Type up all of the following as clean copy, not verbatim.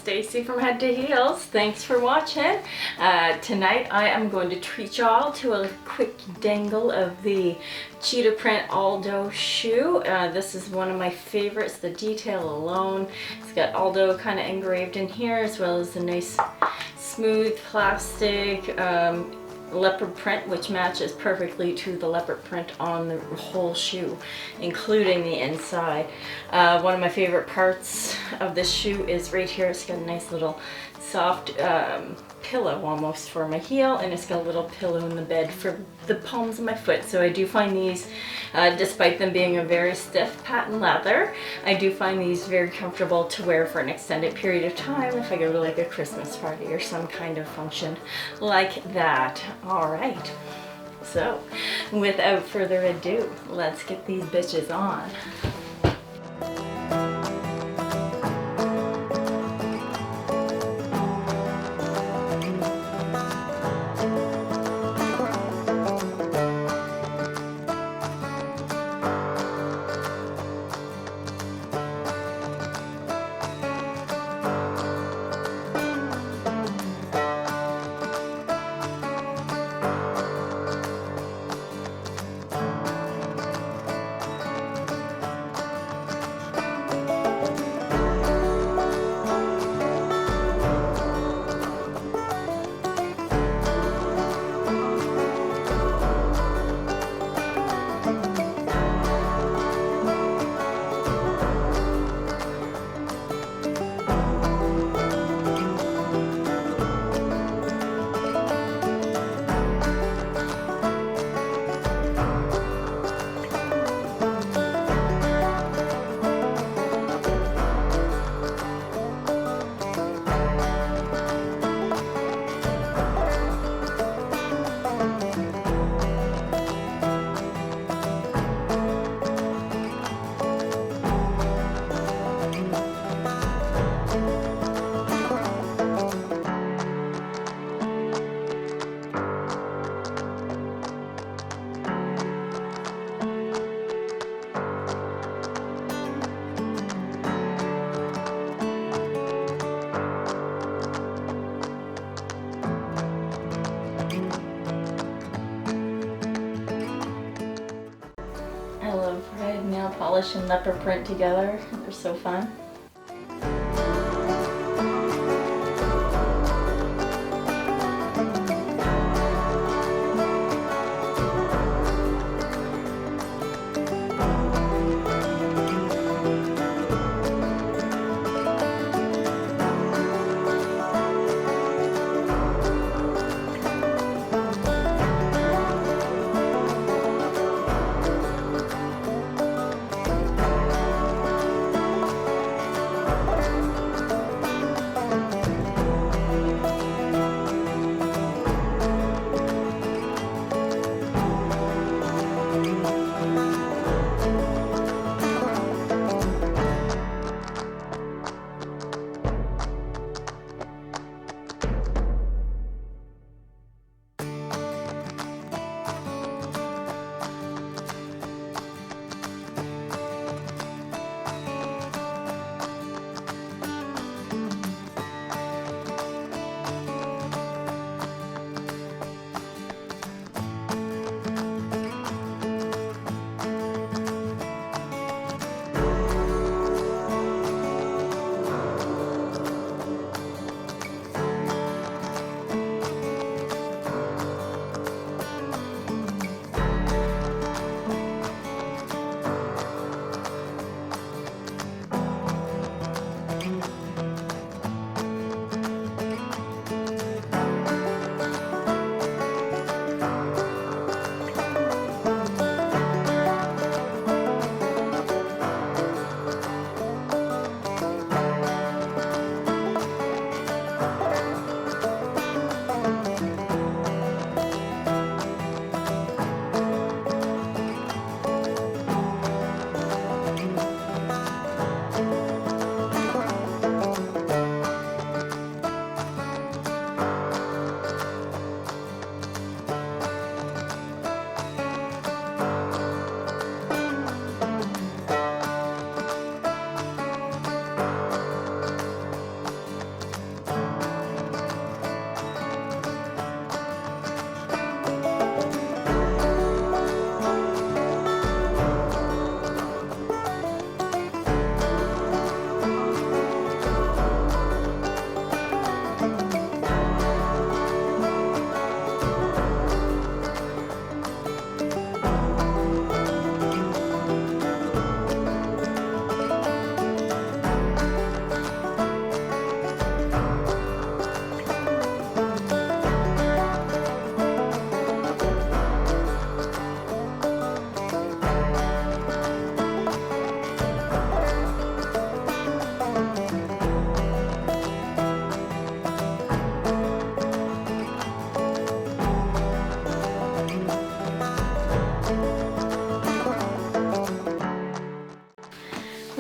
Stacy from Head to Heels. Thanks for watching. Tonight I am going to treat y'all to a quick dangle of the cheetah print Aldo shoe. This is one of my favorites, the detail alone. It's got Aldo kind of engraved in here, as well as a nice smooth plastic leopard print, which matches perfectly to the leopard print on the whole shoe, including the inside. One of my favorite parts of this shoe is right here. It's got a nice little soft pillow almost for my heel, and it's got a little pillow in the bed for the palms of my foot. So I do find these, despite them being a very stiff patent leather, I do find these very comfortable to wear for an extended period of time if I go to like a Christmas party or some kind of function like that. All right, so without further ado, let's get these bitches on. I love red nail polish and leopard print together. They're so fun.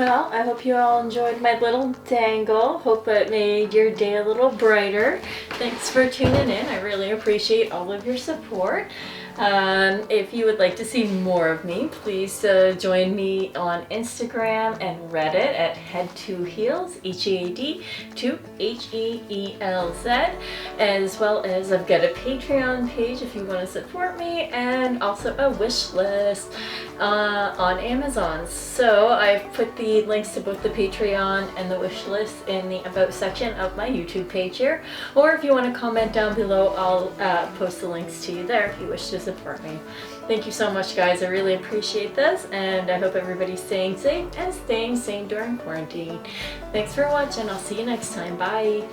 Well, I hope you all enjoyed my little dangle. Hope it made your day a little brighter. Thanks for tuning in. I really appreciate all of your support. If you would like to see more of me, please join me on Instagram and Reddit at Head2Heels, H-E-A-D, to H-E-E-L-Z, as well as I've got a Patreon page if you want to support me, and also a wish list on Amazon. So I've put the links to both the Patreon and the wish list in the About section of my YouTube page here, or if you want to comment down below, I'll post the links to you there if you wish to support me. Thank you so much, guys. I really appreciate this, and I hope everybody's staying safe and staying sane during quarantine. Thanks for watching. I'll see you next time. Bye.